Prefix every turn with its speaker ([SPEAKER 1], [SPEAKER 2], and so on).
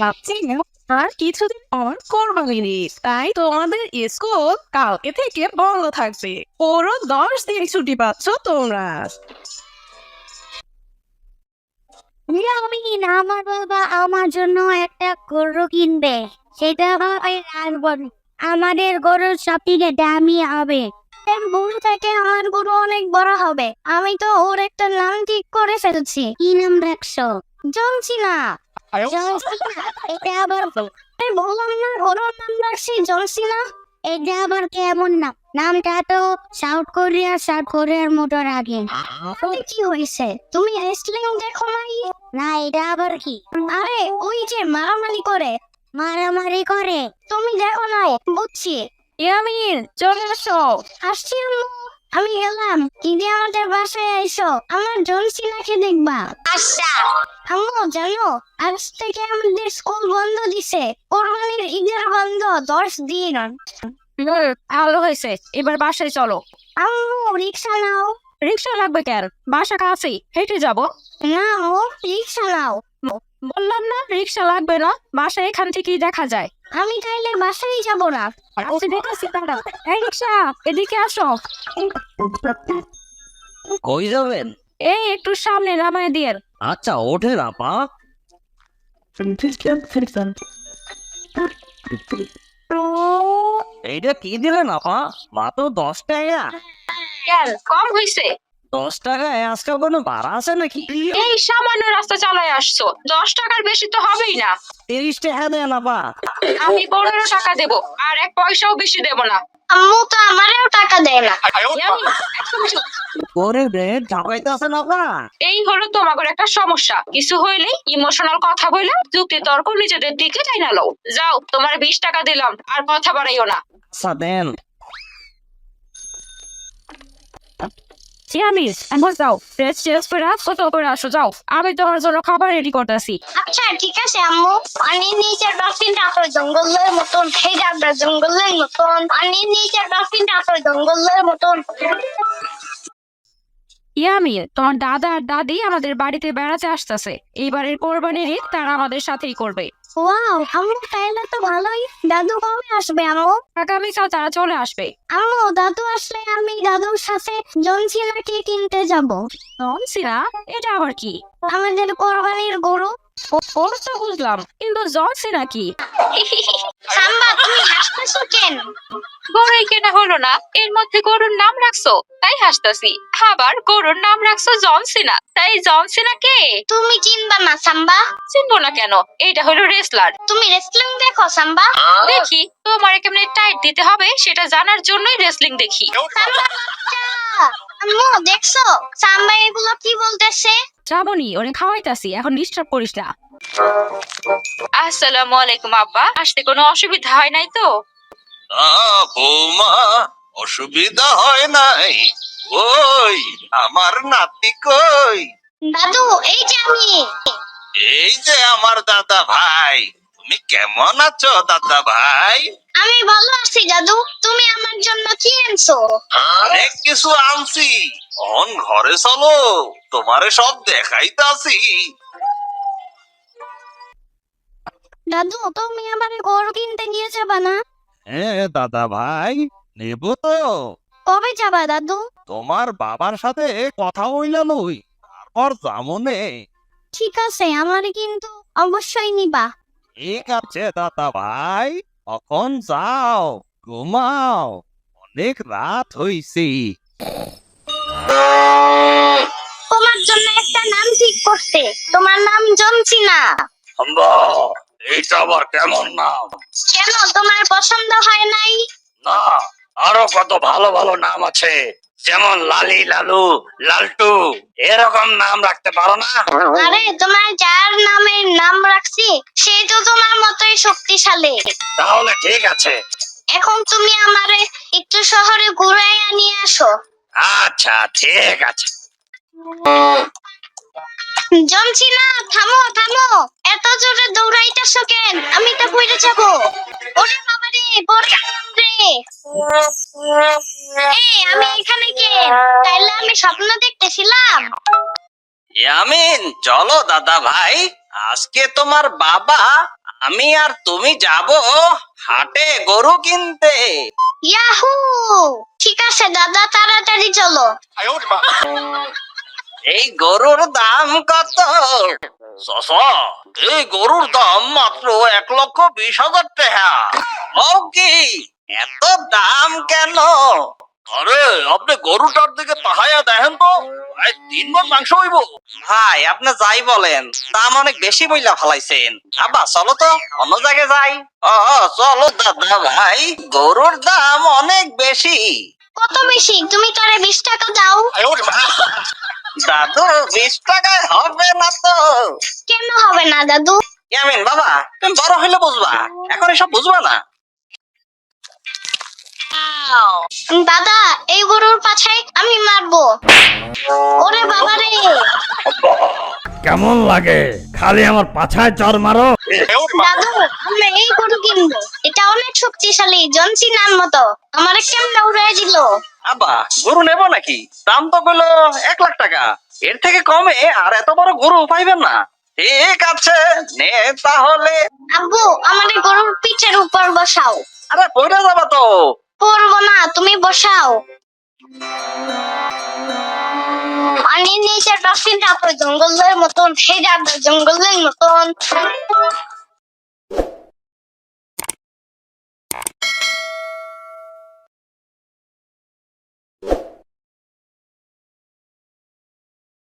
[SPEAKER 1] ভাবছি আর কিছুদিন পর কোরবানি ঈদ, তাই তোমাদের স্কুল কালকে থেকে বন্ধ থাকবে। পুরো 10 দিন ছুটি পাচ্ছ তোমরা।
[SPEAKER 2] ইয়ামিন, আমার বাবা আমার জন্য একটা গরু কিনবে। সেটা আমি রাখবো না। আমাদের গরুর সব থেকে দামি হবে। এর গরু থেকে আমার গরু অনেক বড় হবে। আমি তো ওর একটা নাম ঠিক করে ফেলছি। কি নাম রাখছো? জনসিনা। জনসিনা, এটা আবার বললাম না গরুর নাম রাখছি জনসিনা। এটা আবার কেমন নাম? নামটা তো সাউথ কোরিয়ার মতো রাখে। কি হয়েছে? তুমি রেসলিং দেখো নাই? না, এটা আবার কি? আরে ওই যে মারামারি করে। মারামারি করে? তুমি দেখো নাই? বুঝছি।
[SPEAKER 1] ইয়ামিন, চলে আসো।
[SPEAKER 2] আসছি আম্মু। আমি এলাম। ঈদে আমাদের বাসায় আইসো। আমার জনসিনাকে দেখবা। আচ্ছা। আম্মু জানো, আজ থেকে আমাদের স্কুল বন্ধ দিছে। কোরবানির ঈদের বন্ধ 10 দিন।
[SPEAKER 1] ভালো হয়েছে, এবার বাসায় চলো।
[SPEAKER 2] আম্মু রিক্সা নাও।
[SPEAKER 1] রিক্সা লাগবে কেন? বাসা কাছেই, হেঁটে যাবো।
[SPEAKER 2] না আম্মু, রিক্সা নাও।
[SPEAKER 1] বললাম না রিক্সা লাগবে না, বাসা এখান থেকেই দেখা যায়।
[SPEAKER 2] আমি তাইলে বাসায় যাব না।
[SPEAKER 1] আচ্ছা, দেখেছি দাঁড়াও। এই রিক্সা, এদিকে আসো।
[SPEAKER 3] কই যাবেন?
[SPEAKER 1] এই একটু সামনে নামায় দিয়ে।
[SPEAKER 3] আচ্ছা, ওঠেন আপা। এইটা কি দিলেন আপা? মাত্র 10 টাকা।
[SPEAKER 1] কেন কম হয়েছে?
[SPEAKER 3] 10 টাকায় আজকাল কোনো ভাড়া আছে নাকি?
[SPEAKER 1] এই সামান্য রাস্তা চালায় আসছো, 10 টাকার বেশি তো হবেই না।
[SPEAKER 3] 30 টাকা দেন আপা।
[SPEAKER 1] আমি 15 টাকা দেবো, আর 1 পয়সাও বেশি দেবো না।
[SPEAKER 2] আম্মু তো আমারও টাকা দেয় না।
[SPEAKER 1] ইয়ামিন, একদম চুপ।
[SPEAKER 3] করে ব্রেড ঢাকাইতেছেন আপা।
[SPEAKER 1] এই হলো তোমাদের একটা সমস্যা, কিছু হইলেই ইমোশনাল কথা বলে যুক্তি তর্ক নিজেদের দিকে টাইনা লও। যাও, তোমার 20 টাকা দিলাম, আর কথা বাড়াইও না।
[SPEAKER 3] আচ্ছা দেন।
[SPEAKER 1] ইয়ামিন, এখন যাও, ফ্রেশ চেঞ্জ করে কত করে আসো, যাও, আমি তোমার জন্য খাবার রেডি করতেছি।
[SPEAKER 2] আচ্ছা ঠিক আছে আম্মু। পানির নিচের ডলফিনটা তো জঙ্গলের মতন, হেডা জঙ্গলের মতন। পানির নিচের ডলফিনটা তো জঙ্গলের মতন।
[SPEAKER 1] ইয়ামিন, তোমার দাদা আর দাদি আমাদের বাড়িতে বেড়াতে আসতেছে। এইবারের কোরবানির ঈদ তারা আমাদের সাথেই করবে।
[SPEAKER 2] ওয়াও, আম্মু তাইলে তো ভালোই। দাদু কবে আসবে আম্মু?
[SPEAKER 1] আগামীকাল তারা চলে আসবে।
[SPEAKER 2] আম্মু দাদু আসলে আমি দাদুর সাথে জনসিনাকে কিনতে যাব।
[SPEAKER 1] জনসিনা, এটা আবার কি?
[SPEAKER 2] আমাদের কোরবানির গরু।
[SPEAKER 1] ওর তো বুঝলাম, কিন্তু জনসিনা কি?
[SPEAKER 2] সাম্বা, তুমি হাসতেছো কেন?
[SPEAKER 1] গরুই কেনা হলো না, এর মধ্যে গরুর নাম রাখছো, তাই হাসতাছি। আবার গরুর নাম রাখছো জনসিনা, তাই জনসিনা কে?
[SPEAKER 2] তুমি চিনবা না সাম্বা?
[SPEAKER 1] চিনবো না কেন? এইটা হলো রেসলার।
[SPEAKER 2] তুমি রেসলিং দেখো সাম্বা?
[SPEAKER 1] দেখি, তোমার কেমনে টাইট দিতে হবে সেটা জানার জন্যই রেসলিং দেখি।
[SPEAKER 2] সাম্বা বাচ্চা! আম্মু দেখছো সাম্বা এগুলো কি বলতেছে?
[SPEAKER 1] শ্রাবণী, ওরে খাওয়াইতাছি, এখন ডিস্টার্ব করিস না। আসসালামু আলাইকুম আব্বা, আসতে কোনো অসুবিধা হয় নাই তো?
[SPEAKER 4] বৌমা, অসুবিধা হয় নাই। ওই আমার নাতি কই?
[SPEAKER 2] দাদু, এই যে আমি।
[SPEAKER 4] এই যে আমার দাদা ভাই। তুমি কেমন আছো দাদা ভাই?
[SPEAKER 2] আমি ভালো আছি দাদু। তুমি আমার জন্য কি আনছো?
[SPEAKER 4] অনেক কিছু আনছি। অন ঘরে চলো, তোমারে সব দেখাইতাছি।
[SPEAKER 2] দাদু, তুমি আমারে গরু কিনতে নিয়ে যাবা না?
[SPEAKER 4] হ্যাঁ দাদা ভাই, নেব তো।
[SPEAKER 2] কবে যাবা দাদু?
[SPEAKER 4] তোমার বাবার সাথে কথা হইলা নই, তারপর যামনে।
[SPEAKER 2] ঠিক আছে, আমারে কিন্তু অবশ্যই নিবা।
[SPEAKER 4] ঠিক আছে দাদা ভাই, এখন যাও, ঘুমাও, অনেক রাত হইছে।
[SPEAKER 2] তোমার জন্য একটা নাম ঠিক করতে। তোমার নাম জনসিনা।
[SPEAKER 3] এইটা আবার কেমন নাম?
[SPEAKER 2] কেন, তোমার পছন্দ হয় নাই?
[SPEAKER 3] না, আরো কত ভালো ভালো নাম আছে, যেমন লালি, লালু, লালটু, এরকম নাম রাখতে পারো না?
[SPEAKER 2] আরে, তোমার যার নামের নাম রাখছি সে তো তোমার মতোই শক্তিশালী।
[SPEAKER 3] তাহলে ঠিক আছে।
[SPEAKER 2] এখন তুমি আমারে একটু শহরে ঘুরাইয়া নিয়ে আসো।
[SPEAKER 3] আচ্ছা ঠিক আছে।
[SPEAKER 2] জনসিনা, থামো থামো। এত জোরে দৌড়াইতেছো কেন? আমি তো পড়ে যাব। ওরে বাবা রে, পড়ে গেলাম রে। এই, আমি এখানে কেন? তাইলে আমি স্বপ্ন দেখতেছিলাম।
[SPEAKER 3] ইয়ামিন, চলো দাদা ভাই, আজকে তোমার বাবা আমি আর তুমি যাব হাটে গরু কিনতে।
[SPEAKER 2] ইয়াহু! ঠিক আছে দাদা, তাড়াতাড়ি চলো।
[SPEAKER 3] এই গরুর দাম কত? চাচা, এই গরুর দাম মাত্র 1,20,000 টাকা। ও কি, এত দাম কেন? আরে আপনি গরুটার দিকে তাকায়া দেখেন তো, প্রায় 3 মণ মাংস হইব। ভাই আপনি যাই বলেন, দাম অনেক বেশি বইলা ফেলাইছেন। আব্বা চলো তো অন্য জায়গায় যাই। চলো দাদা ভাই, গরুর দাম অনেক বেশি।
[SPEAKER 2] কত বেশি? তুমি তারে 20 টাকা দাও।
[SPEAKER 3] দাদু 20 টাকায় হবে না তো।
[SPEAKER 2] কেন হবে না দাদু?
[SPEAKER 3] ইয়ামিন বাবা, তুমি বড় হইলে বুঝবা, এখন এসব বুঝবা না।
[SPEAKER 2] দাদা, এই গরুর পাছায় আমি মারবো। ওরে বাবা রে!
[SPEAKER 5] কেমন লাগে খালি আমার পাছায় চর মারো?
[SPEAKER 2] দাদু, আমরা এই গরু কিনবো। এটা অনেক শক্তিশালী, জনসিনার মতো। আমার কেমনে উড়াই দিল।
[SPEAKER 3] আব্বা গরু নেবো নাকি? দাম তো কইলো 1,00,000 টাকা। এর থেকে কমে আর এত বড় গরু পাইবেন না। ঠিক আছে, নে তাহলে।
[SPEAKER 2] আব্বু, আমাদের গরুর পিঠের উপর বসাও।
[SPEAKER 3] আরে পড়ে যাবা তো।
[SPEAKER 2] পড়বো না, তুমি বসাও। পানির নিচে ডলফিনটা জঙ্গলের মতন, সেই জঙ্গলের মতন।